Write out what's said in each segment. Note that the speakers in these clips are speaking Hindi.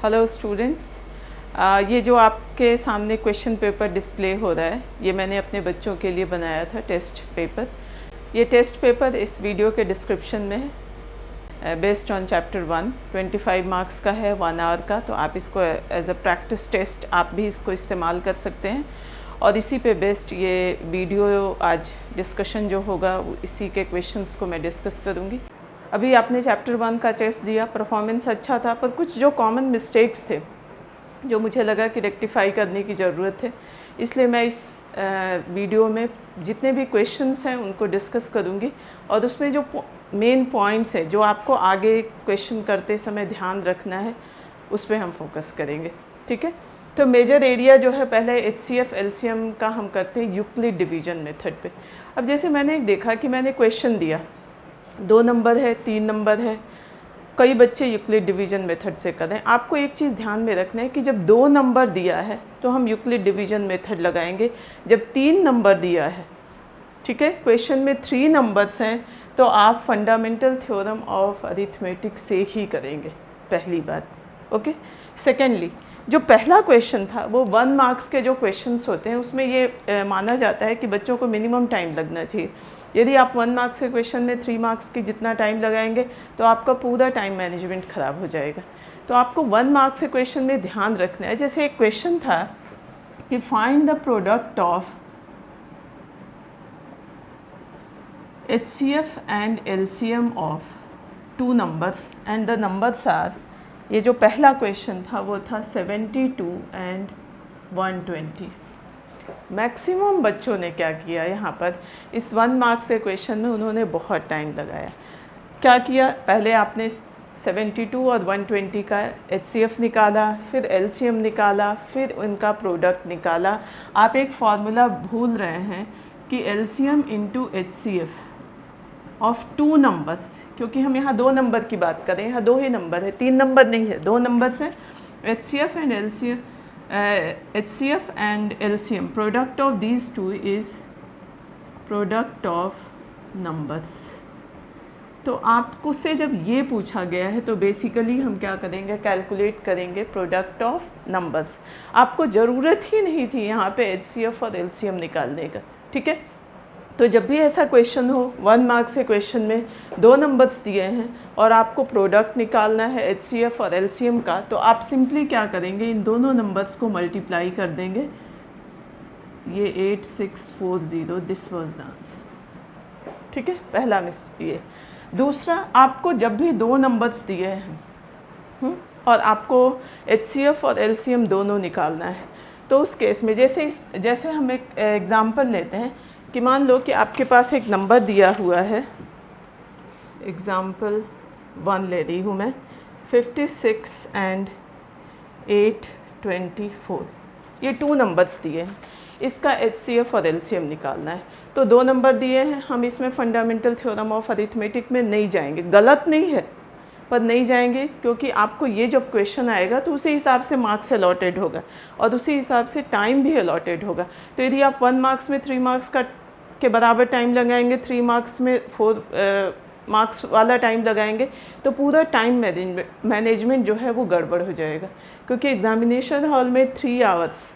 हेलो स्टूडेंट्स, ये जो आपके सामने क्वेश्चन पेपर डिस्प्ले हो रहा है, ये मैंने अपने बच्चों के लिए बनाया था टेस्ट पेपर। ये टेस्ट पेपर इस वीडियो के डिस्क्रिप्शन में है, बेस्ड ऑन चैप्टर 1, 25 मार्क्स का है, 1 आवर का। तो आप इसको एज अ प्रैक्टिस टेस्ट आप भी इसको इस्तेमाल कर सकते हैं। और इसी पे बेस्ड ये वीडियो आज डिस्कशन जो होगा इसी के क्वेश्चंस को मैं डिस्कस करूँगी। अभी आपने चैप्टर 1 का टेस्ट दिया, परफॉर्मेंस अच्छा था, पर कुछ जो कॉमन मिस्टेक्स थे जो मुझे लगा कि रेक्टिफाई करने की ज़रूरत है, इसलिए मैं इस वीडियो में जितने भी क्वेश्चंस हैं उनको डिस्कस करूँगी। और उसमें जो मेन पॉइंट्स हैं जो आपको आगे क्वेश्चन करते समय ध्यान रखना है, उस पर हम फोकस करेंगे। ठीक है, तो मेजर एरिया जो है, पहले HCF LCM का हम करते हैं यूक्लिड डिवीज़न मेथड पे। अब जैसे मैंने देखा कि मैंने क्वेश्चन दिया, 2 नंबर है, 3 नंबर है, कई बच्चे यूक्लिड डिवीज़न मेथड से करें। आपको एक चीज़ ध्यान में रखना है कि जब 2 नंबर दिया है तो हम यूक्लिड डिवीज़न मेथड लगाएंगे। जब 3 नंबर दिया है, ठीक है, क्वेश्चन में 3 नंबर्स हैं, तो आप फंडामेंटल थ्योरम ऑफ अरिथमेटिक से ही करेंगे, पहली बात। ओके, सेकेंडली, जो पहला क्वेश्चन था वो 1 मार्क्स के जो क्वेश्चंस होते हैं उसमें ये माना जाता है कि बच्चों को मिनिमम टाइम लगना चाहिए। यदि आप 1 मार्क्स के क्वेश्चन में 3 मार्क्स की जितना टाइम लगाएंगे तो आपका पूरा टाइम मैनेजमेंट ख़राब हो जाएगा। तो आपको 1 मार्क्स के क्वेश्चन में ध्यान रखना है। जैसे एक क्वेश्चन था कि find the product of HCF and LCM of 2 numbers and the numbers are, ये जो पहला क्वेश्चन था वो था 72 एंड 120। मैक्सिमम बच्चों ने क्या किया यहाँ पर, इस 1 मार्क्स के क्वेश्चन में उन्होंने बहुत टाइम लगाया। क्या किया, पहले आपने 72 और 120 का HCF निकाला, फिर LCM निकाला, फिर उनका प्रोडक्ट निकाला। आप एक फार्मूला भूल रहे हैं कि LCM into HCF of 2 numbers, क्योंकि हम यहाँ 2 नंबर की बात करें, यहाँ 2 ही नंबर है, 3 नंबर नहीं है, 2 नंबर्स हैं। HCF and LCM, HCF and LCM, product of these 2 is product of numbers. तो आपको से जब ये पूछा गया है तो बेसिकली हम क्या करेंगे, कैलकुलेट करेंगे प्रोडक्ट ऑफ नंबर्स। आपको ज़रूरत ही नहीं थी यहाँ पे HCF और LCM निकालने का। ठीक है, तो जब भी ऐसा क्वेश्चन हो, 1 मार्क्स के क्वेश्चन में 2 नंबर्स दिए हैं और आपको प्रोडक्ट निकालना है HCF और LCM का, तो आप सिंपली क्या करेंगे, इन दोनों नंबर्स को मल्टीप्लाई कर देंगे। ये 8640, दिस वाज द आंसर। ठीक है, पहला मिस्टेक ये। दूसरा, आपको जब भी 2 नंबर्स दिए हैं और आपको HCF और LCM दोनों निकालना है, तो उस केस में जैसे हम एक एग्ज़ाम्पल लेते हैं कि मान लो कि आपके पास एक नंबर दिया हुआ है, एग्ज़ाम्पल 1 ले रही हूँ मैं, 56 एंड 824। ये 2 नंबर्स दिए हैं, इसका HCF और LCM निकालना है। तो 2 नंबर दिए हैं, हम इसमें फंडामेंटल थ्योरम ऑफ अरिथमेटिक में नहीं जाएंगे। गलत नहीं है, पर नहीं जाएंगे क्योंकि आपको ये जब क्वेश्चन आएगा तो उसी हिसाब से मार्क्स अलॉटेड होगा और उसी हिसाब से टाइम भी अलॉटेड होगा। तो यदि आप 1 मार्क्स में 3 मार्क्स के बराबर टाइम लगाएंगे, 3 मार्क्स में 4 मार्क्स वाला टाइम लगाएंगे, तो पूरा टाइम मैनेजमेंट जो है वो गड़बड़ हो जाएगा। क्योंकि एग्ज़ामिनेशन हॉल में 3 आवर्स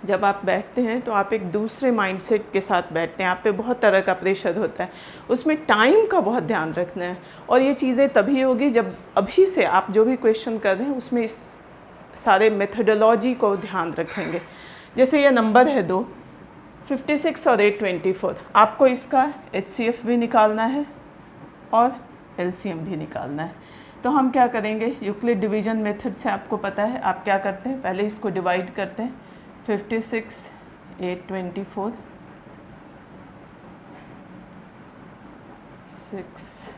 जब आप बैठते हैं तो आप एक दूसरे माइंडसेट के साथ बैठते हैं, आप पे बहुत तरह का प्रेशर होता है, उसमें टाइम का बहुत ध्यान रखना है। और ये चीज़ें तभी होगी जब अभी से आप जो भी क्वेश्चन कर रहे हैं उसमें इस सारे मेथडोलॉजी को ध्यान रखेंगे। जैसे ये नंबर है 2, 56 और 824, आपको इसका HCF भी निकालना है और LCM भी निकालना है। तो हम क्या करेंगे, यूक्लिड डिवीज़न मेथड से आपको पता है, आप क्या करते हैं, पहले इसको डिवाइड करते हैं, 56 824 6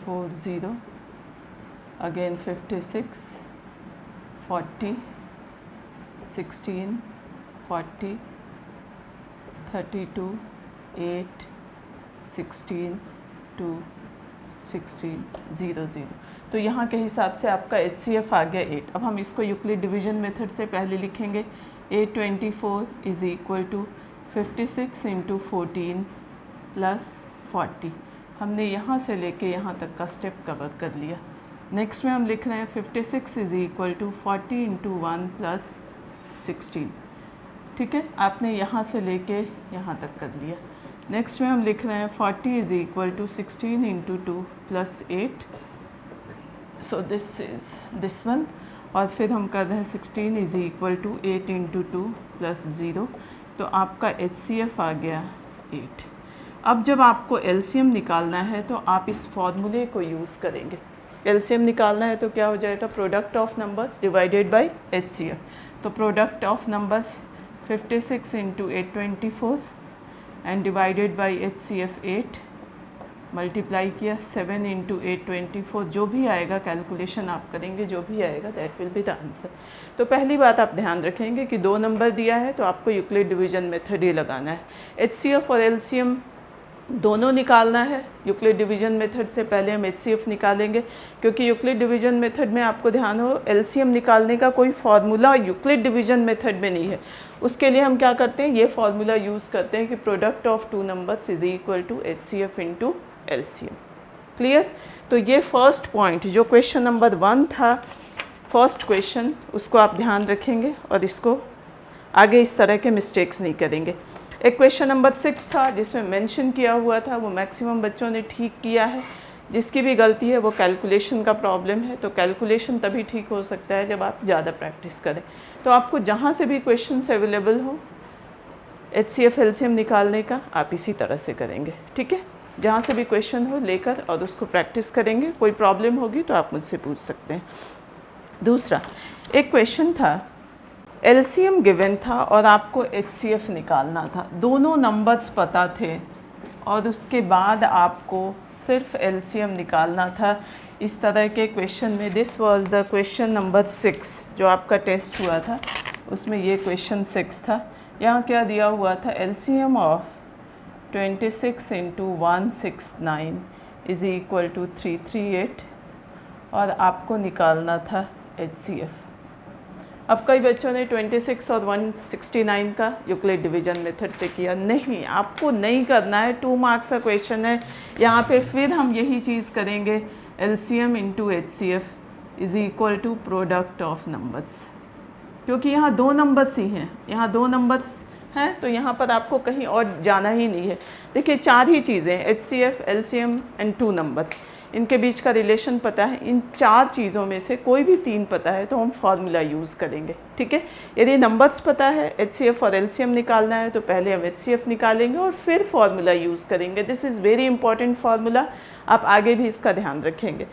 40, again 56 40 16 40 32 8 16 2 16 0 0। तो यहाँ के हिसाब से आपका HCF आ गया 8। अब हम इसको यूक्लिड डिवीज़न मेथड से पहले लिखेंगे 824 is equal to 56 into 14 plus 40। हमने यहाँ से लेके यहाँ तक का स्टेप कवर कर लिया। नेक्स्ट में हम लिख रहे हैं 56 is equal to 40 into 1 plus 16। ठीक है, आपने यहाँ से लेके यहाँ तक कर लिया। नेक्स्ट में हम लिख रहे हैं 40 is equal to 16 into 2 plus 8। So this is this one. और फिर हम कर रहे हैं 16 is equal to 8 into 2 plus 0। तो आपका HCF आ गया 8। अब जब आपको LCM निकालना है तो आप इस फॉर्मूले को यूज़ करेंगे। LCM निकालना है तो क्या हो जाएगा, product of numbers divided by HCF। तो product of numbers 56 into 824 and divided by HCF 8 multiply किया 7 इंटू 824। जो भी आएगा कैलकुलेशन आप करेंगे, जो भी आएगा that will be the answer. तो पहली बात आप ध्यान रखेंगे कि 2 नंबर दिया है तो आपको यूक्लिड डिवीजन मेथड ही लगाना है। HCF और LCM दोनों निकालना है। यूक्लिड डिवीजन मेथड से पहले हम HCF निकालेंगे, क्योंकि यूक्लिड डिवीजन मेथड में आपको ध्यान हो LCM निकालने का कोई फार्मूला यूक्लिड डिवीजन मेथड में नहीं है। उसके लिए हम क्या करते हैं, ये फार्मूला यूज़ करते हैं कि product of 2 numbers is equal to HCF into LCM। Clear? तो ये फर्स्ट पॉइंट जो क्वेश्चन नंबर 1 था, फर्स्ट क्वेश्चन, उसको आप ध्यान रखेंगे और इसको आगे इस तरह के मिस्टेक्स नहीं करेंगे। एक क्वेश्चन नंबर 6 था जिसमें मेंशन किया हुआ था, वो मैक्सिमम बच्चों ने ठीक किया है। जिसकी भी गलती है वो कैलकुलेशन का प्रॉब्लम है। तो कैलकुलेशन तभी ठीक हो सकता है जब आप ज़्यादा प्रैक्टिस करें। तो आपको जहाँ से भी क्वेश्चंस अवेलेबल हो HCF LCM निकालने का, आप इसी तरह से करेंगे। ठीक है, जहाँ से भी क्वेश्चन हो लेकर और उसको प्रैक्टिस करेंगे। कोई प्रॉब्लम होगी तो आप मुझसे पूछ सकते हैं। दूसरा एक क्वेश्चन था, LCM गिवन था और आपको HCF निकालना था। दोनों नंबर्स पता थे और उसके बाद आपको सिर्फ LCM निकालना था। इस तरह के क्वेश्चन में this was the question number 6 जो आपका टेस्ट हुआ था, उसमें ये क्वेश्चन 6 था। यहाँ क्या दिया हुआ था, LCM of 26 into 169 is equal to 338 और आपको निकालना था HCF। अब कई बच्चों ने 26 और 169 का यूक्लिड डिवीजन मेथड से किया। नहीं, आपको नहीं करना है। 2 मार्क्स का क्वेश्चन है। यहाँ पे फिर हम यही चीज़ करेंगे, LCM into HCF is equal to product of numbers, क्योंकि यहाँ 2 नंबर्स ही हैं। यहाँ 2 नंबर्स हैं तो यहाँ पर आपको कहीं और जाना ही नहीं है। देखिए 4 ही चीज़ें, HCF LCM एंड 2 नंबर्स, इनके बीच का रिलेशन पता है। इन 4 चीज़ों में से कोई भी 3 पता है तो हम फार्मूला यूज़ करेंगे। ठीक है, यदि नंबर्स पता है, HCF और LCM निकालना है तो पहले हम HCF निकालेंगे और फिर फार्मूला यूज़ करेंगे। This is very important formula, आप आगे भी इसका ध्यान रखेंगे।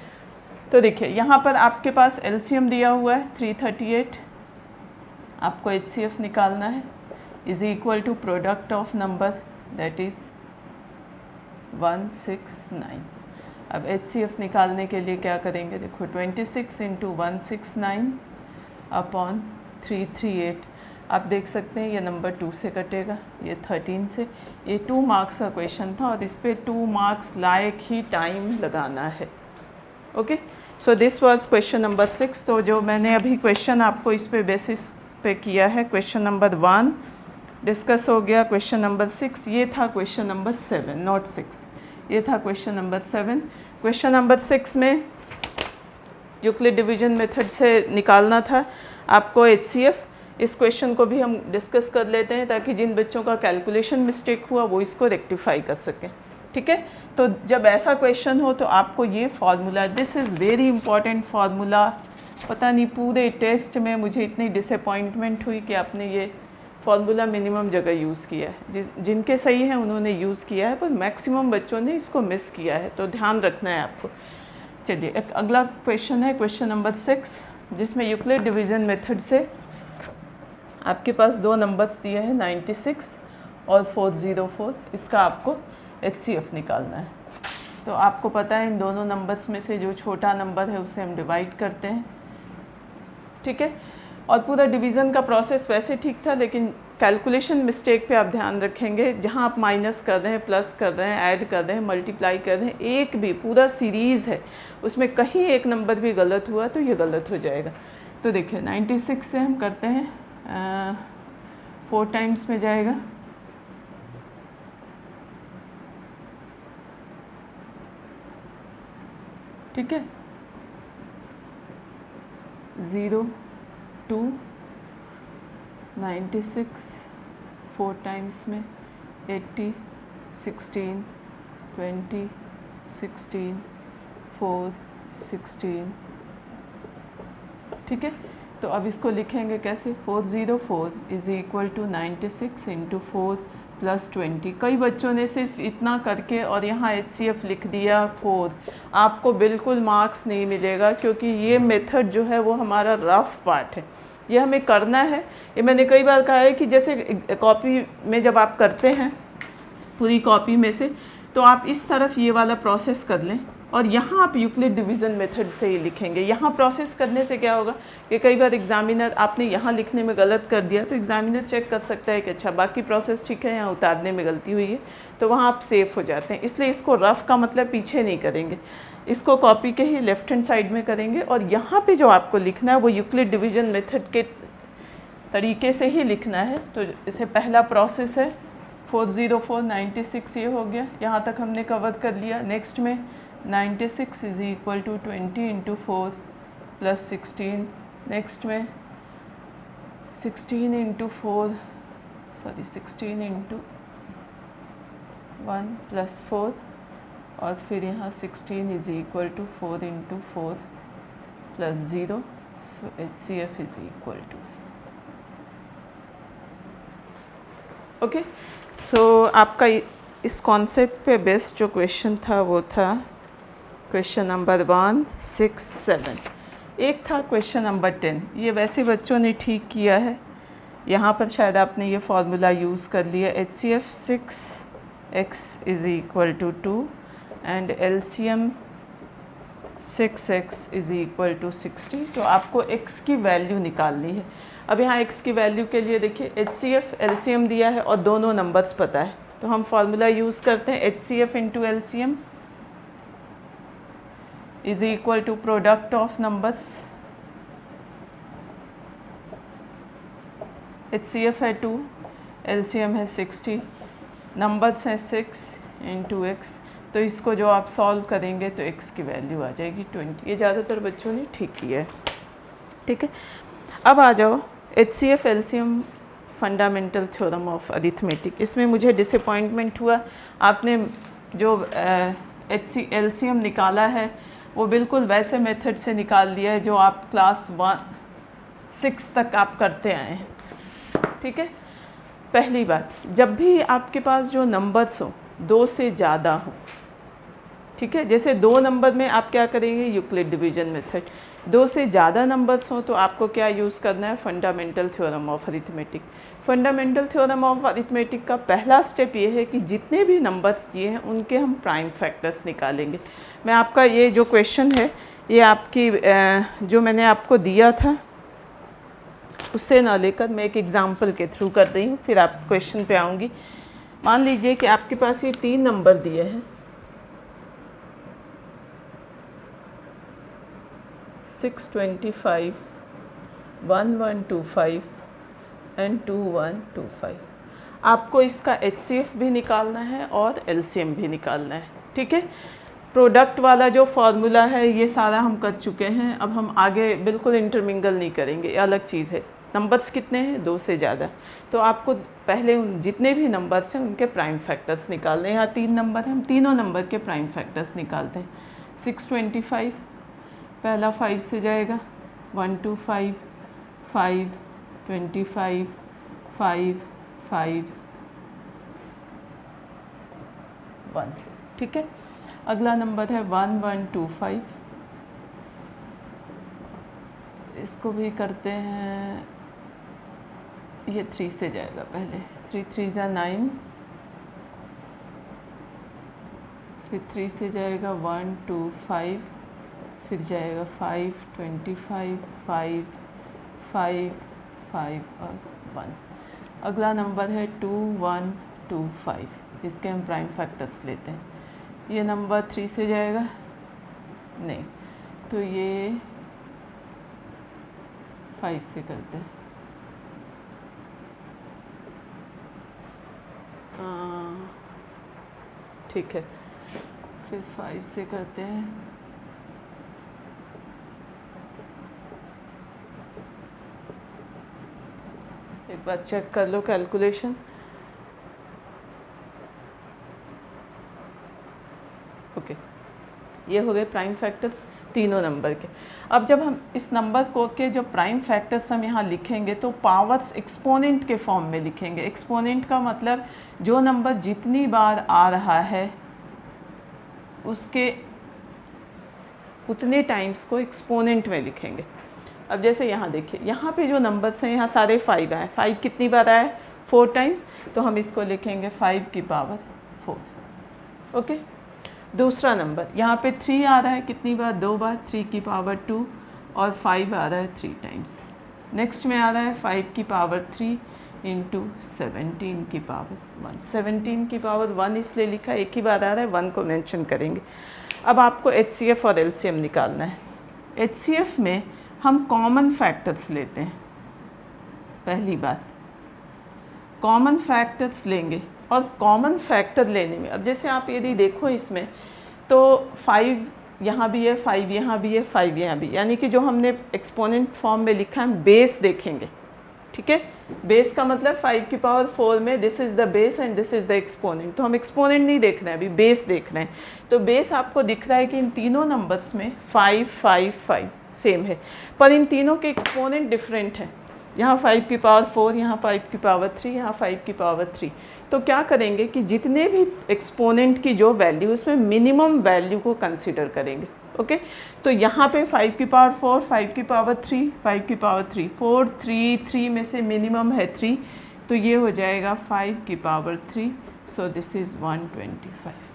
तो देखिए यहाँ पर आपके पास LCM दिया हुआ है 338, आपको HCF निकालना है, is equal to product of number that is 169। अब HCF निकालने के लिए क्या करेंगे, देखो 26 इंटू 169 अपॉन 338। आप देख सकते हैं ये नंबर 2 से कटेगा, ये 13 से। ये 2 मार्क्स का क्वेश्चन था और इस पर 2 मार्क्स लायक ही टाइम लगाना है। Okay, so this was question number 6। तो जो मैंने अभी क्वेश्चन आपको इस पे बेसिस पे किया है, क्वेश्चन नंबर 1 डिस्कस हो गया। क्वेश्चन नंबर 6 ये था, क्वेश्चन नंबर 7 नॉट 6, ये था क्वेश्चन नंबर 7। क्वेश्चन नंबर 6 में यूक्लिड डिवीजन मेथड से निकालना था आपको HCF। इस क्वेश्चन को भी हम डिस्कस कर लेते हैं ताकि जिन बच्चों का कैलकुलेशन मिस्टेक हुआ वो इसको रेक्टिफाई कर सकें। ठीक है, तो जब ऐसा क्वेश्चन हो तो आपको ये formula, this is very important formula. पता नहीं पूरे टेस्ट में मुझे इतनी डिसअपॉइंटमेंट हुई कि आपने ये फार्मूला मिनिमम जगह यूज़ किया है। जिनके सही हैं उन्होंने यूज़ किया है, पर मैक्सिमम बच्चों ने इसको मिस किया है, तो ध्यान रखना है आपको। चलिए एक अगला क्वेश्चन है, क्वेश्चन नंबर 6, जिसमें यूक्लिड डिवीजन मेथड से आपके पास 2 नंबर्स दिए हैं 96 और 404। इसका आपको HCF निकालना है। तो आपको पता है इन दोनों नंबर्स में से जो छोटा नंबर है उसे हम डिवाइड करते हैं। ठीक है, और पूरा डिवीज़न का प्रोसेस वैसे ठीक था, लेकिन कैलकुलेशन मिस्टेक पे आप ध्यान रखेंगे। जहाँ आप माइनस कर रहे हैं, प्लस कर रहे हैं, ऐड कर रहे हैं, मल्टीप्लाई कर रहे हैं, एक भी पूरा सीरीज़ है उसमें कहीं एक नंबर भी गलत हुआ तो ये गलत हो जाएगा। तो देखिए 96 से हम करते हैं 4 टाइम्स में जाएगा, ठीक है। 0 2 96 4 टाइम्स में 80 16 20 16 4 16, ठीक है। तो अब इसको लिखेंगे कैसे, 404 is equal to 96 into 4 plus 20। कई बच्चों ने सिर्फ इतना करके और यहाँ HCF लिख दिया 4, आपको बिल्कुल मार्क्स नहीं मिलेगा, क्योंकि ये मेथड जो है वो हमारा रफ पार्ट है, ये हमें करना है। ये मैंने कई बार कहा है कि जैसे कॉपी में जब आप करते हैं पूरी कॉपी में से, तो आप इस तरफ ये वाला प्रोसेस कर लें और यहाँ आप यूक्लिड डिवीज़न मेथड से ही लिखेंगे। यहाँ प्रोसेस करने से क्या होगा कि कई बार एग्जामिनर आपने यहाँ लिखने में गलत कर दिया तो एग्जामिनर चेक कर सकता है कि अच्छा बाकी प्रोसेस ठीक है, यहाँ उतारने में गलती हुई है, तो वहाँ आप सेफ हो जाते हैं। इसलिए इसको रफ़ का मतलब पीछे नहीं करेंगे, इसको कॉपी के ही लेफ्ट हैंड साइड में करेंगे और यहाँ पे जो आपको लिखना है वो यूक्लिड डिवीज़न मेथड के तरीके से ही लिखना है। तो इसे पहला प्रोसेस है 404 96, ये हो गया, यहाँ तक हमने कवर कर लिया। नेक्स्ट में 96 is equal to 20 into 4 plus 16, next में 16 इंटू 4 सॉरी 16 इंटू 1 प्लस 4 और फिर यहाँ 16 is equal to 4 into 4 plus 0, so HCF is equal to, okay. So आपका इस कॉन्सेप्ट पे बेस्ट जो क्वेश्चन था वो था क्वेश्चन नंबर 1, 6, 7। एक था क्वेश्चन नंबर 10, ये वैसे बच्चों ने ठीक किया है, यहाँ पर शायद आपने ये फार्मूला यूज़ कर लिया, HCF 6x is equal to 2 and LCM 6x is equal to 60। तो आपको x की वैल्यू निकालनी है। अब यहाँ x की वैल्यू के लिए देखिए HCF LCM दिया है और दोनों नंबर्स पता है, तो हम फार्मूला यूज़ करते हैं HCF into LCM is equal to product of numbers. HCF है 2, LCM है 60, नंबर्स हैं 6 इंटू x, तो इसको जो आप सॉल्व करेंगे तो x की वैल्यू आ जाएगी 20। ये ज़्यादातर बच्चों ने ठीक किया है, ठीक है। अब आ जाओ HCF LCM fundamental theorem of arithmetic. इसमें मुझे डिसअपॉइंटमेंट हुआ, आपने जो LCM निकाला है वो बिल्कुल वैसे मेथड से निकाल दिया है जो आप क्लास 6 तक आप करते आए हैं, ठीक है। पहली बात, जब भी आपके पास जो नंबर्स हो 2 से ज़्यादा हो, ठीक है, जैसे 2 नंबर में आप क्या करेंगे, यूक्लिड डिवीज़न मेथड। 2 से ज़्यादा नंबर्स हो तो आपको क्या यूज़ करना है, fundamental theorem of arithmetic. Fundamental theorem of arithmetic का पहला स्टेप ये है कि जितने भी नंबर्स दिए हैं उनके हम प्राइम फैक्टर्स निकालेंगे। मैं आपका ये जो क्वेश्चन है ये आपकी जो मैंने आपको दिया था उससे ना लेकर मैं एक एग्ज़ाम्पल के थ्रू कर रही हूँ, फिर आप क्वेश्चन पे आऊँगी। मान लीजिए कि आपके पास ये 3 नंबर दिए हैं, 625, 1125 एंड 2125। आपको इसका HCF भी निकालना है और LCM भी निकालना है, ठीक है। प्रोडक्ट वाला जो फार्मूला है ये सारा हम कर चुके हैं, अब हम आगे बिल्कुल इंटरमिंगल नहीं करेंगे, ये अलग चीज़ है। नंबर्स कितने हैं, 2 से ज़्यादा, तो आपको पहले उन जितने भी नंबर्स हैं उनके प्राइम फैक्टर्स निकालने हैं। यहाँ 3 नंबर हैं, हम तीनों नंबर के प्राइम फैक्टर्स निकालते हैं। 625 पहला 5 से जाएगा, 125 5 25 5 5 1, ठीक है। अगला नंबर है 1125, इसको भी करते हैं, ये 3 से जाएगा पहले, 3 3 ज़ा 9, फिर 3 से जाएगा 1 2 5, फिर जाएगा 5 25 5 5 5 और 1। अगला नंबर है 2125, इसके हम प्राइम फैक्टर्स लेते हैं। ये नंबर 3 से जाएगा नहीं, तो ये 5 से करते हैं, ठीक है, फिर 5 से करते हैं। एक बार चेक कर लो कैलकुलेशन। ओके, ये हो गए प्राइम फैक्टर्स तीनों नंबर के। अब जब हम इस नंबर को के जो प्राइम फैक्टर्स हम यहाँ लिखेंगे तो पावर्स एक्सपोनेंट के फॉर्म में लिखेंगे। एक्सपोनेंट का मतलब जो नंबर जितनी बार आ रहा है उसके उतने टाइम्स को एक्सपोनेंट में लिखेंगे। अब जैसे यहाँ देखिए, यहाँ पे जो नंबर्स हैं यहाँ सारे 5 आए। 5 कितनी बार आए? 4 टाइम्स, तो हम इसको लिखेंगे 5 की पावर 4। ओके, दूसरा नंबर यहाँ पे 3 आ रहा है, कितनी बार? 2 बार, 3 की पावर 2, और 5 आ रहा है 3 टाइम्स। नेक्स्ट में आ रहा है 5 की पावर 3 इंटू 17 की पावर 1। 17 की पावर 1 इसलिए लिखा, एक ही बार आ रहा है, 1 को मेंशन करेंगे। अब आपको HCF और LCM निकालना है। HCF में हम कॉमन फैक्टर्स लेते हैं। पहली बात, कॉमन फैक्टर्स लेंगे, और कॉमन फैक्टर लेने में अब जैसे आप यदि देखो इसमें तो 5 यहाँ भी है, 5 यहाँ भी है, 5 यहाँ भी, यानी कि जो हमने एक्सपोनेंट फॉर्म में लिखा है बेस देखेंगे। ठीक है, बेस का मतलब 5 की पावर 4 में this is the base and this is the exponent. तो हम एक्सपोनेंट नहीं देख रहे हैं, अभी बेस देख रहे हैं। तो बेस आपको दिख रहा है कि इन तीनों नंबर्स में 5 5 5 सेम है, पर इन तीनों के एक्सपोनेंट डिफरेंट हैं। यहाँ 5 की पावर 4, यहाँ 5 की पावर 3, यहाँ 5 की पावर 3। तो क्या करेंगे कि जितने भी एक्सपोनेंट की जो वैल्यू, उसमें मिनिमम वैल्यू को कंसीडर करेंगे। ओके, तो यहाँ पे 5 की पावर 4, 5 की पावर 3, 5 की पावर 3, 4 3 3 में से मिनिमम है 3, तो ये हो जाएगा 5 की पावर 3। So this is 125।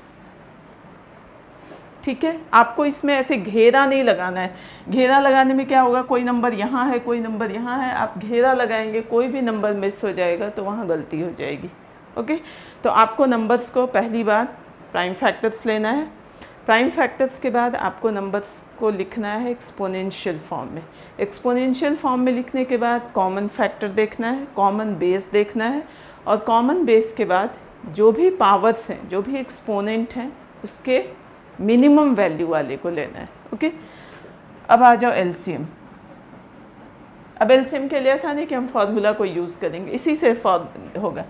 ठीक है, आपको इसमें ऐसे घेरा नहीं लगाना है। घेरा लगाने में क्या होगा, कोई नंबर यहाँ है, कोई नंबर यहाँ है, आप घेरा लगाएंगे, कोई भी नंबर मिस हो जाएगा तो वहाँ गलती हो जाएगी। ओके, तो आपको नंबर्स को पहली बार प्राइम फैक्टर्स लेना है। प्राइम फैक्टर्स के बाद आपको नंबर्स को लिखना है एक्सपोनेंशियल फॉर्म में। एक्सपोनेंशियल फॉर्म में लिखने के बाद कॉमन फैक्टर देखना है, कॉमन बेस देखना है, और कॉमन बेस के बाद जो भी पावर्स हैं, जो भी एक्सपोनेंट हैं, उसके मिनिमम वैल्यू वाले को लेना है। ओके, अब आ जाओ LCM। अब LCM के लिए ऐसा नहीं कि हम फार्मूला को यूज़ करेंगे, इसी से होगा।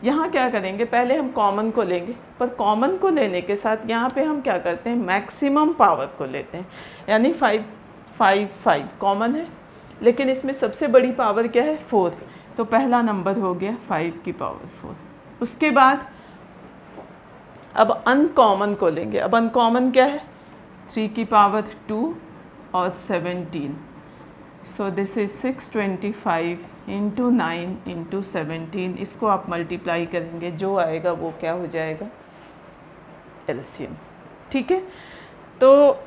यहाँ क्या करेंगे, पहले हम कॉमन को लेंगे, पर कॉमन को लेने के साथ यहाँ पे हम क्या करते हैं, मैक्सिमम पावर को लेते हैं। यानी 5 5 5 कॉमन है, लेकिन इसमें सबसे बड़ी पावर क्या है, 4। तो पहला नंबर हो गया 5 की पावर 4। उसके बाद अब अनकॉमन को लेंगे। अब अनकॉमन क्या है, 3 की पावर 2 और 17। So this is 625 into 9 into 17। इसको आप मल्टीप्लाई करेंगे, जो आएगा वो क्या हो जाएगा, LCM। ठीक है, तो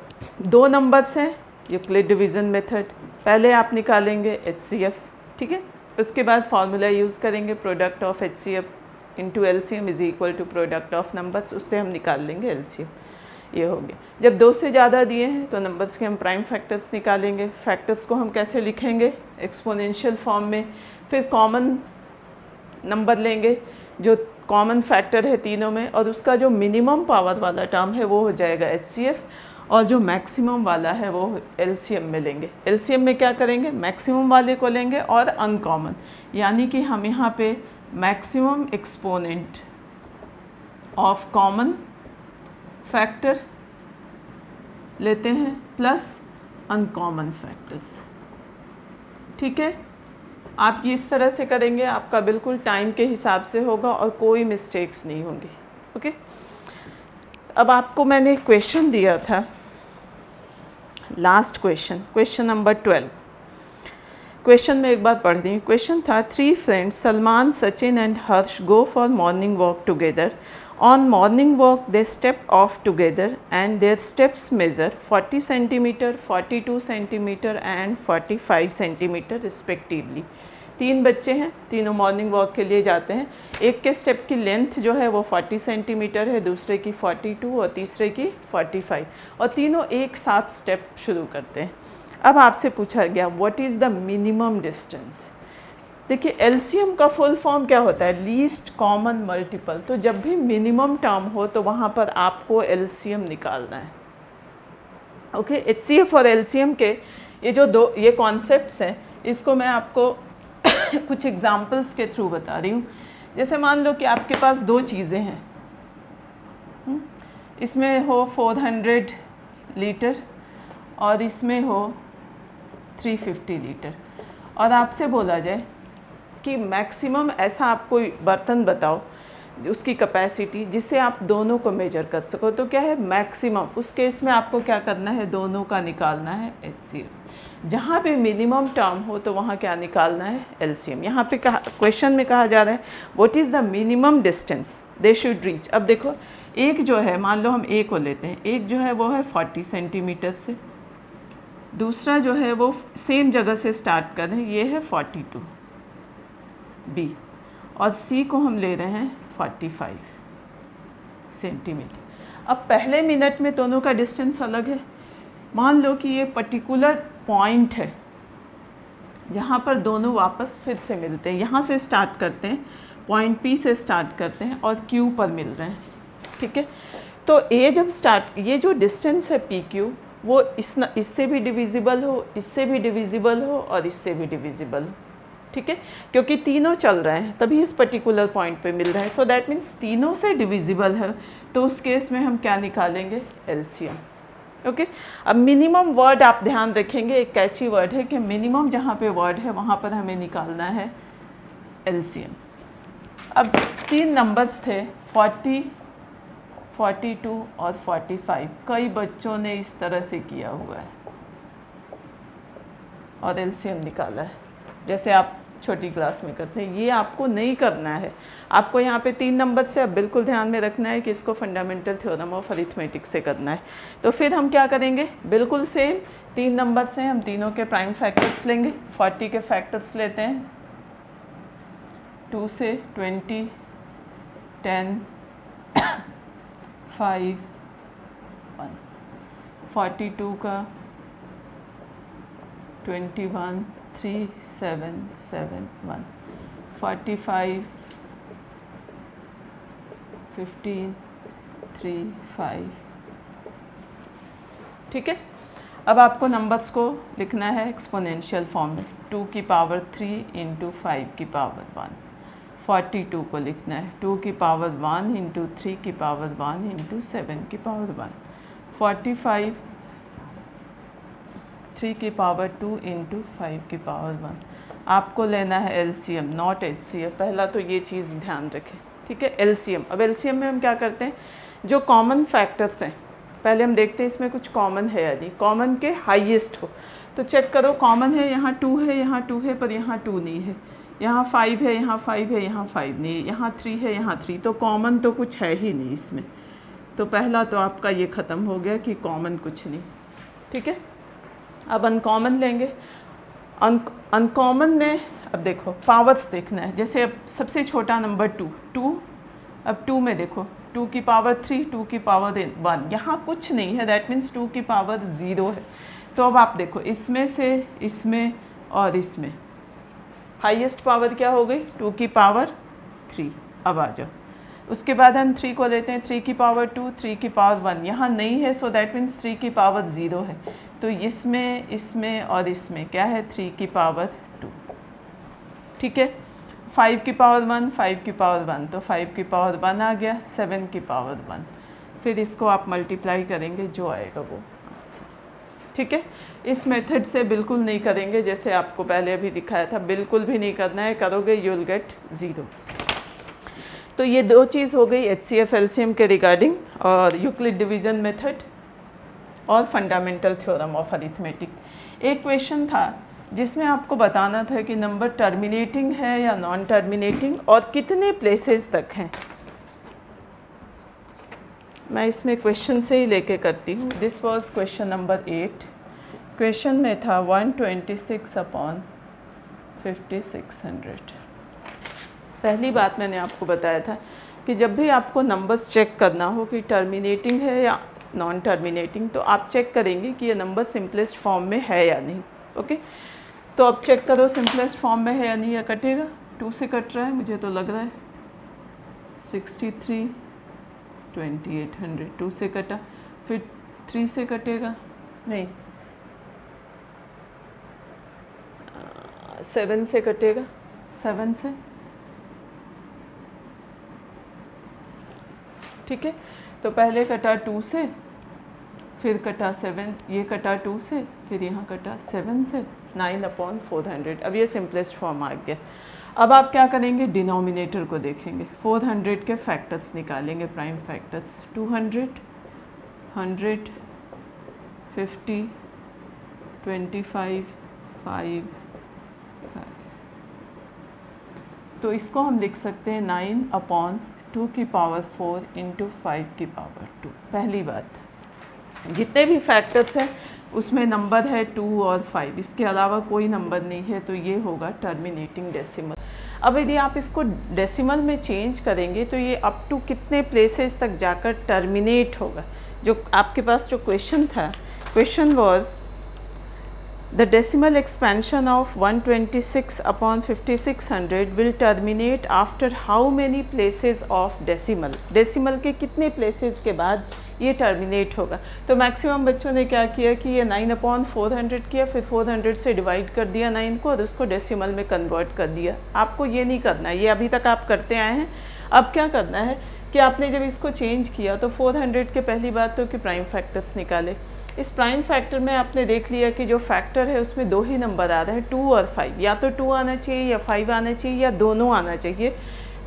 2 नंबर्स हैं, यूक्लिड डिवीज़न मेथड। पहले आप निकालेंगे HCF, ठीक है, उसके बाद फार्मूला यूज़ करेंगे, product of HCF into LCM is equal to product of numbers, उससे हम निकाल लेंगे LCM। ये हो गया। जब 2 से ज़्यादा दिए हैं तो नंबर्स के हम प्राइम फैक्टर्स निकालेंगे। फैक्टर्स को हम कैसे लिखेंगे, एक्सपोनेंशियल फॉर्म में। फिर कॉमन नंबर लेंगे, जो कॉमन फैक्टर है तीनों में, और उसका जो मिनिमम पावर वाला टर्म है वो हो जाएगा HCF, और जो मैक्सिमम वाला है वो LCM में लेंगे। LCM में क्या करेंगे, मैक्सिमम वाले को लेंगे और अनकॉमन, यानी कि हम यहाँ पे maximum exponent of common factor लेते हैं प्लस अनकॉमन फैक्टर्स। ठीक है, आप ये इस तरह से करेंगे, आपका बिल्कुल टाइम के हिसाब से होगा और कोई मिस्टेक्स नहीं होंगी। ओके, अब आपको मैंने क्वेश्चन दिया था, लास्ट क्वेश्चन नंबर 12। क्वेश्चन में एक बात पढ़ रही हूँ। क्वेश्चन था 3 friends Salman, Sachin and Harsh go for morning walk together. On morning walk, they step off together and their steps measure 40 centimeter, 42 centimeter and 45 centimeter respectively। 3 बच्चे हैं, तीनों मॉर्निंग वॉक के लिए जाते हैं। एक के स्टेप की लेंथ जो है वो 40 सेंटीमीटर है, दूसरे की 42 और तीसरे की 45, और तीनों एक साथ स्टेप शुरू करते हैं। अब आपसे पूछा गया what is the minimum distance. देखिए एलसीएम का फुल फॉर्म क्या होता है, लीस्ट कॉमन मल्टीपल। तो जब भी मिनिमम टर्म हो तो वहाँ पर आपको एलसीएम निकालना है। ओके, एचसीएफ और एलसीएम के ये जो ये कॉन्सेप्ट्स हैं, इसको मैं आपको कुछ एग्जांपल्स के थ्रू बता रही हूँ। जैसे मान लो कि आपके पास दो चीज़ें हैं, इसमें हो 400 लीटर और इसमें हो 350 लीटर, और आपसे बोला जाए कि मैक्सिमम ऐसा आप कोई बर्तन बताओ उसकी कैपेसिटी जिससे आप दोनों को मेजर कर सको। तो क्या है मैक्सिमम, उस केस में आपको क्या करना है, दोनों का निकालना है एचसीएफ। जहाँ पे मिनिमम टर्म हो तो वहाँ क्या निकालना है, एलसीएम। यहाँ पे क्वेश्चन में कहा जा रहा है what is the minimum distance they should reach. अब देखो एक जो है, मान लो हम ए को लेते हैं, एक जो है वो है 40 सेंटीमीटर से, दूसरा जो है वो सेम जगह से स्टार्ट कर रहे हैं, ये है 42 बी, और सी को हम ले रहे हैं 45 सेंटीमीटर। अब पहले मिनट में दोनों का डिस्टेंस अलग है। मान लो कि ये पर्टिकुलर पॉइंट है जहाँ पर दोनों वापस फिर से मिलते हैं, यहाँ से स्टार्ट करते हैं, पॉइंट पी से स्टार्ट करते हैं और क्यू पर मिल रहे हैं, ठीक है। तो ए जब स्टार्ट, ये जो डिस्टेंस है पी क्यू, वो इससे भी डिविजिबल हो, इससे भी डिविजिबल हो और इससे भी डिविजिबल हो, ठीक है, क्योंकि तीनों चल रहे हैं तभी इस पर्टिकुलर पॉइंट पे मिल रहे हैं। सो दैट मीन्स तीनों से डिविजिबल है, तो उस केस में हम क्या निकालेंगे, एलसीएम। ओके, अब मिनिमम वर्ड आप ध्यान रखेंगे, एक कैची वर्ड है कि मिनिमम जहाँ पे वर्ड है वहाँ पर हमें निकालना है एलसीएम। अब तीन नंबर्स थे 40, 42 और 45। कई बच्चों ने इस तरह से किया हुआ है और एलसीएम निकाला है, जैसे आप छोटी क्लास में करते हैं। ये आपको नहीं करना है, आपको यहाँ पे तीन नंबर से अब बिल्कुल ध्यान में रखना है कि इसको फंडामेंटल थ्योरम ऑफ अरिथमेटिक से करना है। तो फिर हम क्या करेंगे, बिल्कुल सेम तीन नंबर से हम तीनों के प्राइम फैक्टर्स लेंगे। 40 के फैक्टर्स लेते हैं, 2 से 20, 10, 5, 1। 42 का 21, 3, 7, 7, 1। 45, 15, 3, 5, ठीक है। अब आपको नंबर्स को लिखना है एक्सपोनेंशियल फॉर्म में, 2 की पावर 3 इंटू 5 की पावर 1। 42 को लिखना है 2 की पावर 1 इंटू 3 की पावर 1 इंटू 7 की पावर 1। 45 3 की पावर 2 इंटू 5 की पावर 1। आपको लेना है एलसीएम, नॉट एचसीएफ। पहला तो ये चीज़ ध्यान रखें, ठीक है। एलसीएम, अब एलसीएम में हम क्या करते हैं, जो कॉमन फैक्टर्स हैं पहले हम देखते हैं इसमें कुछ कॉमन है या नहीं। कॉमन के हाईएस्ट हो तो चेक करो, कॉमन है, यहाँ 2 है, यहाँ 2 है, पर यहाँ 2 नहीं है, यहाँ 5 है, यहाँ 5 है, यहाँ 5 नहीं है, यहाँ 3 है, यहाँ 3, तो कॉमन तो कुछ है ही नहीं इसमें। तो पहला तो आपका ये ख़त्म हो गया कि कॉमन कुछ नहीं, ठीक है। अब अनकॉमन लेंगे। अनकॉमन में अब देखो पावर्स देखना है, जैसे अब सबसे छोटा नंबर 2, अब 2 में देखो 2 की पावर 3, 2 की पावर 1, यहाँ कुछ नहीं है, दैट मीन्स 2 की पावर 0 है। तो अब आप देखो इसमें से इसमें और इसमें हाईएस्ट पावर क्या हो गई, 2 की पावर 3। अब आ जाओ, उसके बाद हम 3 को लेते हैं, 3 की पावर 2, 3 की पावर 1, यहाँ नहीं है, सो दैट मीन्स 3 की पावर 0 है। तो इसमें, इसमें और इसमें क्या है, 3 की पावर 2, ठीक है। 5 की पावर 1, 5 की पावर 1, तो 5 की पावर 1 आ गया, 7 की पावर 1। फिर इसको आप मल्टीप्लाई करेंगे, जो आएगा वो आंसर, ठीक है। इस मेथड से बिल्कुल नहीं करेंगे, जैसे आपको पहले अभी दिखाया था, बिल्कुल भी नहीं करना है, करोगे यू विल गेट 0। तो ये दो चीज़ हो गई एचसीएफ एलसीएम के रिगार्डिंग, और यूक्लिड डिवीज़न मेथड और फंडामेंटल थ्योरम ऑफ अरिथमेटिक। एक क्वेश्चन था जिसमें आपको बताना था कि नंबर टर्मिनेटिंग है या नॉन टर्मिनेटिंग और कितने प्लेसेस तक हैं। मैं इसमें क्वेश्चन से ही लेके करती हूँ। This was question number 8। Question में था 126/5600। पहली बात मैंने आपको बताया था कि जब भी आपको नंबर्स चेक करना हो कि टर्मिनेटिंग है या नॉन टर्मिनेटिंग, तो आप चेक करेंगे कि ये नंबर सिंपलेस्ट फॉर्म में है या नहीं, ओके। तो अब चेक करो सिंपलेस्ट फॉर्म में है या नहीं, या कटेगा। 2 से कट रहा है मुझे तो लग रहा है। 63 2800 2 से कटा, फिर 3 से कटेगा, नहीं 7 से कटेगा, 7 से, ठीक है। तो पहले कटा 2 से, फिर कटा 7, ये कटा 2 से, फिर यहाँ कटा 7 से, 9/400। अब ये सिंपलेस्ट फॉर्म आ गया। अब आप क्या करेंगे, डिनोमिनेटर को देखेंगे, 400 के फैक्टर्स निकालेंगे, प्राइम फैक्टर्स। 200 100 50 25 5 5। तो इसको हम लिख सकते हैं 9/2 की पावर 4 इंटू 5 की पावर 2। पहली बात, जितने भी फैक्टर्स हैं उसमें नंबर है 2 और 5, इसके अलावा कोई नंबर नहीं है, तो ये होगा टर्मिनेटिंग डेसिमल। अब यदि आप इसको डेसिमल में चेंज करेंगे तो ये अप टू कितने प्लेसेस तक जाकर टर्मिनेट होगा। जो आपके पास जो क्वेश्चन था, question was the decimal expansion of 126/5600 will terminate after how many places of decimal. Decimal के कितने प्लेसेस के बाद ये टर्मिनेट होगा। तो मैक्सिमम बच्चों ने क्या किया कि ये 9/400 किया, फिर 400 से डिवाइड कर दिया 9 को और उसको डेसिमल में कन्वर्ट कर दिया। आपको ये नहीं करना है, ये अभी तक आप करते आए हैं। अब क्या करना है कि आपने जब इसको चेंज किया तो 400 के पहली बात तो कि प्राइम फैक्टर्स निकाले। इस प्राइम फैक्टर में आपने देख लिया कि जो फैक्टर है उसमें 2 ही नंबर आ रहे हैं, 2 और 5। या तो 2 आना चाहिए या 5 आना चाहिए या दोनों आना चाहिए।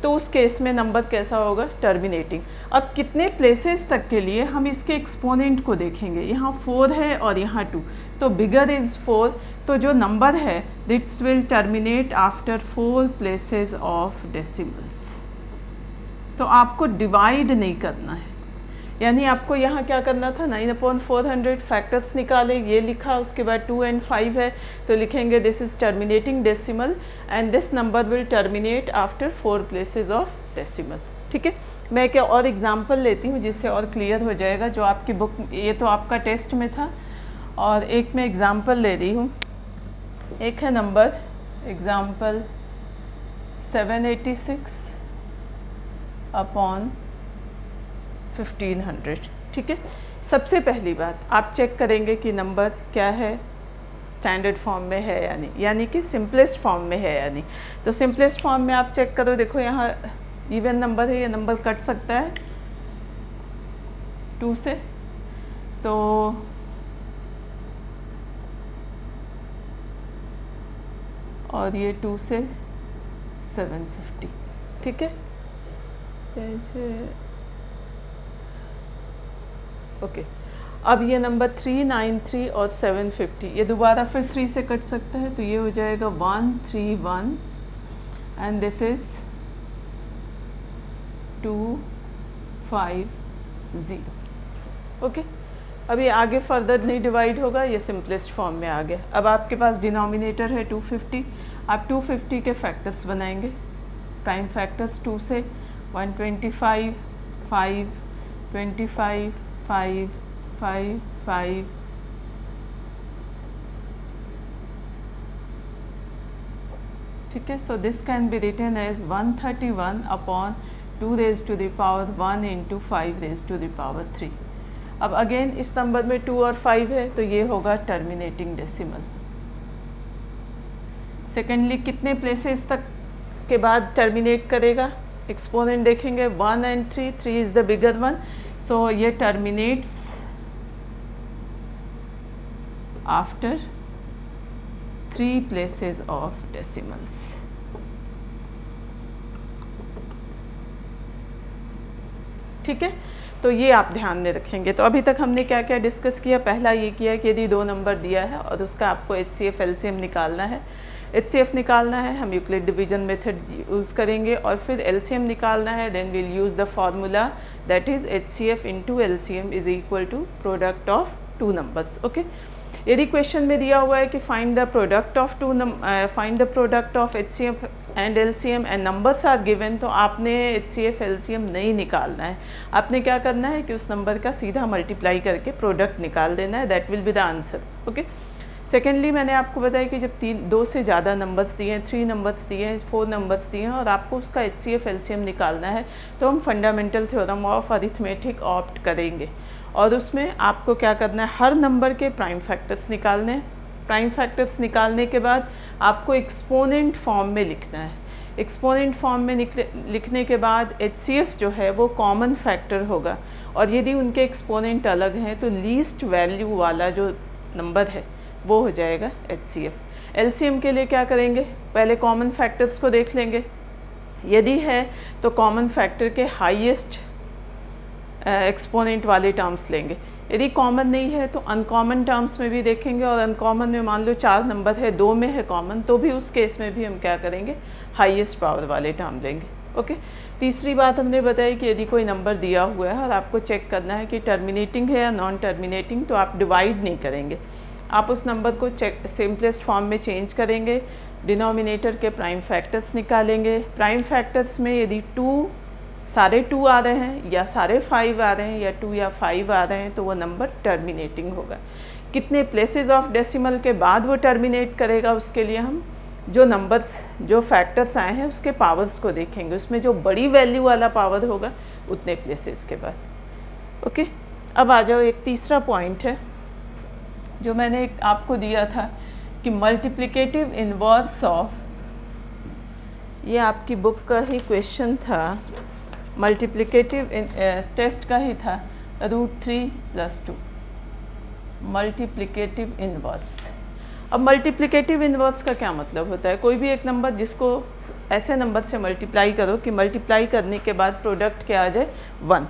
तो उस केस में नंबर कैसा होगा, टर्मिनेटिंग। अब कितने प्लेसेस तक के लिए हम इसके एक्सपोनेंट को देखेंगे। यहाँ 4 है और यहाँ 2, तो बिगर इज़ 4, तो जो नंबर है this will terminate after 4 places of decimals. तो आपको डिवाइड नहीं करना है, यानी आपको यहाँ क्या करना था, 9/400 फैक्टर्स निकाले, ये लिखा, उसके बाद 2 and 5 है तो लिखेंगे this is terminating decimal and this number will terminate after 4 places of decimal. ठीक है, मैं क्या और एग्जांपल लेती हूँ जिससे और क्लियर हो जाएगा। जो आपकी बुक, ये तो आपका टेस्ट में था, और एक मैं एग्जांपल ले रही हूँ। एक है नंबर एग्जांपल 786/1500। ठीक है, सबसे पहली बात आप चेक करेंगे कि नंबर क्या है, स्टैंडर्ड फॉर्म में है या नहीं, यानी कि सिंपलेस्ट फॉर्म में है या नहीं। तो सिंपलेस्ट फॉर्म में आप चेक करो, देखो यहाँ इवन नंबर है, ये नंबर कट सकता है 2 से, तो और ये 2 से 750। ठीक है, ओके। अब ये नंबर 393 और 750 ये दोबारा फिर 3 से कट सकता है, तो ये हो जाएगा 131 एंड दिस इज 250। ओके, अभी आगे फर्दर नहीं डिवाइड होगा, ये सिंपलेस्ट फॉर्म में आ गया। अब आपके पास डिनोमिनेटर है 250, आप 250 के फैक्टर्स बनाएंगे। प्राइम फैक्टर्स 2 से 125 5 25 5 5 5 ठीक है। So this can be written as 131/2 raised to the power 1 into 5 raised to the power 3। अब अगेन इस नंबर में 2 और 5 है, तो ये होगा टर्मिनेटिंग डेसिमल। सेकेंडली कितने प्लेसेस तक के बाद टर्मिनेट करेगा, एक्सपोनेंट देखेंगे 1 and 3, 3 is the bigger one, so ये terminates after 3 places of decimals. ठीक है, तो ये आप ध्यान में रखेंगे। तो अभी तक हमने क्या क्या डिस्कस किया। पहला ये किया कि यदि 2 नंबर दिया है और उसका आपको HCF LCM निकालना है। HCF निकालना है, हम यूक्लिड डिवीजन मेथड यूज़ करेंगे, और फिर LCM निकालना है, then will use the formula that is HCF into LCM is equal to product of 2 numbers. Okay, यदि क्वेश्चन में दिया हुआ है कि find the product of HCF and LCM and numbers are given, तो आपने HCF LCM नहीं निकालना है। आपने क्या करना है कि उस नंबर का सीधा मल्टीप्लाई करके प्रोडक्ट निकाल देना है, that will be the answer. Okay, secondly मैंने आपको बताया कि जब 2 से ज़्यादा नंबर्स दिए हैं, 3 नंबर्स दिए हैं, 4 नंबर्स दिए हैं और आपको उसका HCF LCM निकालना है, तो हम fundamental theorem of arithmetic opt करेंगे और उसमें आपको क्या करना है, हर नंबर के प्राइम फैक्टर्स निकालने हैं। प्राइम फैक्टर्स निकालने के बाद आपको एक्सपोनेंट फॉर्म में लिखना है। एक्सपोनेंट फॉर्म में लिखने के बाद HCF जो है वो कॉमन फैक्टर होगा और यदि उनके एक्सपोनेंट अलग हैं तो लीस्ट वैल्यू वाला जो नंबर है वो हो जाएगा HCF। LCM के लिए क्या करेंगे, पहले कॉमन फैक्टर्स को देख लेंगे, यदि है तो कॉमन फैक्टर के हाईएस्ट एक्सपोनेंट वाले टर्म्स लेंगे, यदि कॉमन नहीं है तो अनकॉमन टर्म्स में भी देखेंगे और अनकॉमन में मान लो 4 नंबर है, 2 में है कॉमन, तो भी उस केस में भी हम क्या करेंगे, हाईएस्ट पावर वाले टर्म लेंगे। ओके। तीसरी बात हमने बताई कि यदि कोई नंबर दिया हुआ है और आपको चेक करना है कि टर्मिनेटिंग है या नॉन टर्मिनेटिंग, तो आप डिवाइड नहीं करेंगे, आप उस नंबर को सिंपलेस्ट फॉर्म में चेंज करेंगे, डिनोमिनेटर के प्राइम फैक्टर्स निकालेंगे। प्राइम फैक्टर्स में यदि सारे 2 आ रहे हैं या सारे 5 आ रहे हैं या 2 या 5 आ रहे हैं तो वो नंबर टर्मिनेटिंग होगा। कितने प्लेसेस ऑफ डेसिमल के बाद वो टर्मिनेट करेगा, उसके लिए हम जो फैक्टर्स आए हैं उसके पावर्स को देखेंगे, उसमें जो बड़ी वैल्यू वाला पावर होगा उतने प्लेसेस के बाद। ओके। अब आ जाओ, एक तीसरा पॉइंट है जो मैंने आपको दिया था कि मल्टीप्लिकेटिव इनवर्स ऑफ, ये आपकी बुक का ही क्वेश्चन था, मल्टीप्लिकेटिव टेस्ट का ही था, √3 + 2 मल्टीप्लिकेटिव इनवर्स। अब मल्टीप्लिकेटिव इनवर्स का क्या मतलब होता है, कोई भी एक नंबर जिसको ऐसे नंबर से मल्टीप्लाई करो कि मल्टीप्लाई करने के बाद प्रोडक्ट क्या आ जाए 1,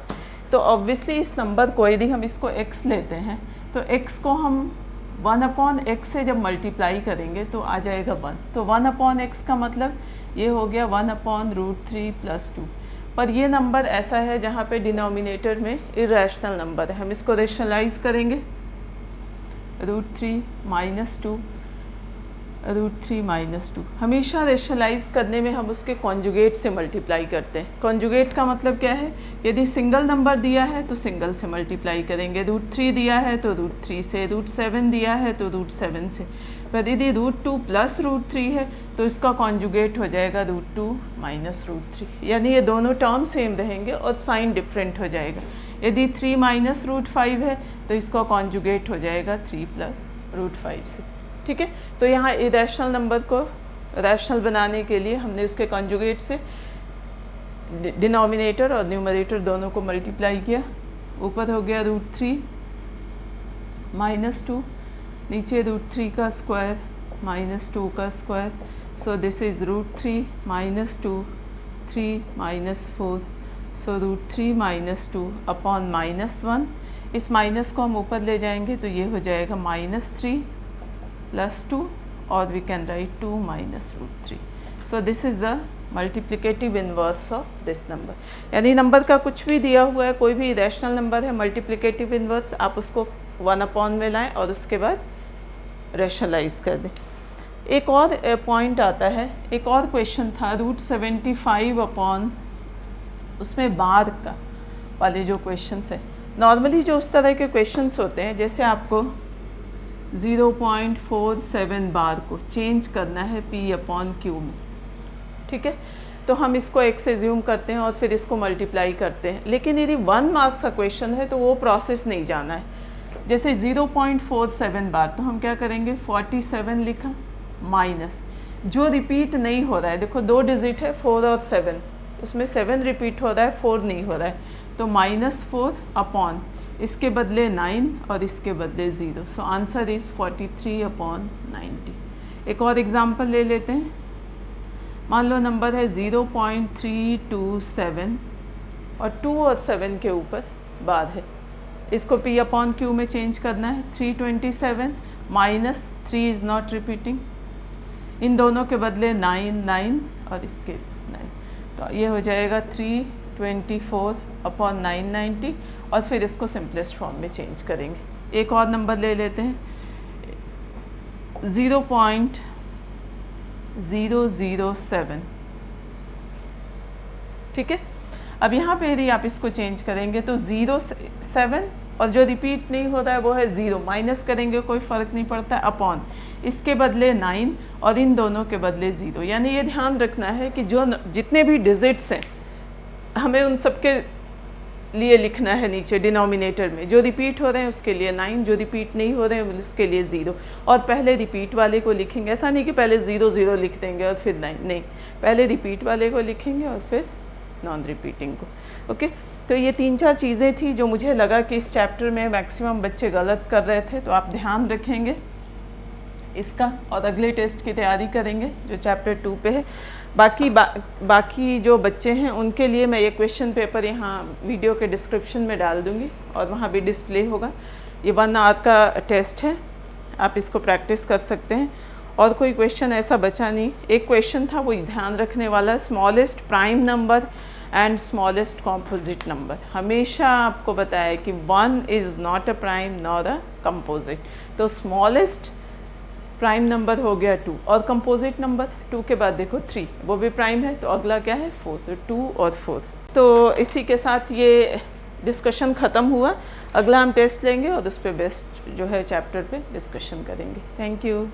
तो ऑब्वियसली इस नंबर को यदि हम इसको x लेते हैं तो x को हम 1/x से जब मल्टीप्लाई करेंगे तो आ जाएगा 1, तो 1/x का मतलब ये हो गया 1/√3 + 2। पर ये नंबर ऐसा है जहाँ पे डिनोमिनेटर में इरेशनल नंबर है, हम इसको रेशनलाइज करेंगे, √3 - 2 √3 - 2। हमेशा रेशनलाइज करने में हम उसके कॉन्जुगेट से मल्टीप्लाई करते हैं। कॉन्जुगेट का मतलब क्या है, यदि सिंगल नंबर दिया है तो सिंगल से मल्टीप्लाई करेंगे, √3 दिया है तो √3 से, √7 दिया है तो √7 से, पर यदि √2 + √3 है तो इसका कॉन्जुगेट हो जाएगा √2 - √3, यानी ये दोनों टर्म सेम रहेंगे और साइन डिफरेंट हो जाएगा। यदि 3 - √5 है तो इसका कॉन्जुगेट हो जाएगा 3 + √5 से। ठीक है, तो यहाँ इरेशनल नंबर को रैशनल बनाने के लिए हमने उसके कॉन्जुगेट से डिनोमिनेटर और न्यूमरेटर दोनों को मल्टीप्लाई किया, ऊपर हो गया √3 - 2, नीचे √3 का स्क्वायर - 2 का square, so this is √3 - 2 3 - 4, so √3 - 2 upon -1, इस माइनस को हम ऊपर ले जाएंगे तो ये हो जाएगा -3 + 2 और we can write 2 - √3। So this is the multiplicative inverse of this number. यानी नंबर का कुछ भी दिया हुआ है, कोई भी रैशनल नंबर है, मल्टीप्लिकेटिव इनवर्स आप उसको 1/, में लाएं और उसके बाद रैशनलाइज कर दें। एक और पॉइंट आता है, एक और क्वेश्चन था √75 उसमें बाद का वाले जो क्वेश्चंस हैं, नॉर्मली जो उस तरह के क्वेश्चंस होते हैं, जैसे आपको 0.47 बार को चेंज करना है P/Q में, ठीक है, तो हम इसको x से ज़्यूम करते हैं और फिर इसको मल्टीप्लाई करते हैं। लेकिन यदि 1 मार्क्स का क्वेश्चन है तो वो प्रोसेस नहीं जाना है। जैसे 0.47 बार, तो हम क्या करेंगे, 47 लिखा माइनस जो रिपीट नहीं हो रहा है, देखो 2 डिजिट है 4 और 7, उसमें 7 रिपीट हो रहा है, 4 नहीं हो रहा है, तो -4 अपॉन इसके बदले 9 और इसके बदले 0, सो आंसर इज़ 43/90। एक और एग्जांपल ले लेते हैं, मान लो नंबर है 0.327 और 2 और 7 के ऊपर बार है, इसको P/Q में चेंज करना है। 327 - 3 इज़ नॉट रिपीटिंग, इन दोनों के बदले 9 9 और इसके 9, तो ये हो जाएगा 324/990 और फिर इसको सिंपलेस्ट फॉर्म में चेंज करेंगे। एक और नंबर ले लेते हैं 0.007, ठीक है। अब यहाँ पे यदि आप इसको चेंज करेंगे तो 07 और जो रिपीट नहीं होता है वो है 0, माइनस करेंगे कोई फ़र्क नहीं पड़ता, अपॉन इसके बदले 9 और इन दोनों के बदले 0। यानी ये ध्यान रखना है कि जो जितने भी डिजिट्स हैं हमें उन सब के लिए लिखना है नीचे डिनोमिनेटर में, जो रिपीट हो रहे हैं उसके लिए 9, जो रिपीट नहीं हो रहे हैं उसके लिए 0। और पहले रिपीट वाले को लिखेंगे, ऐसा नहीं कि पहले 0 0 लिख देंगे और फिर 9, नहीं, पहले रिपीट वाले को लिखेंगे और फिर नॉन रिपीटिंग को। ओके, तो ये 3-4 चीज़ें थी जो मुझे लगा कि इस चैप्टर में मैक्सिमम बच्चे गलत कर रहे थे, तो आप ध्यान रखेंगे इसका और अगले टेस्ट की तैयारी करेंगे जो चैप्टर 2 पे है। बाकी जो बच्चे हैं उनके लिए मैं ये क्वेश्चन पेपर यहाँ वीडियो के डिस्क्रिप्शन में डाल दूँगी और वहाँ भी डिस्प्ले होगा। ये 1 आवर का टेस्ट है, आप इसको प्रैक्टिस कर सकते हैं। और कोई क्वेश्चन ऐसा बचा नहीं, एक क्वेश्चन था वो ध्यान रखने वाला, smallest prime number and smallest composite number. हमेशा आपको बताया कि 1 is not a prime nor a composite, तो स्मॉलेस्ट प्राइम नंबर हो गया 2 और कंपोजिट नंबर 2 के बाद देखो 3, वो भी प्राइम है, तो अगला क्या है 4, तो 2 और 4। तो इसी के साथ ये डिस्कशन ख़त्म हुआ। अगला हम टेस्ट लेंगे और उस पर बेस्ट जो है चैप्टर पे डिस्कशन करेंगे। Thank you.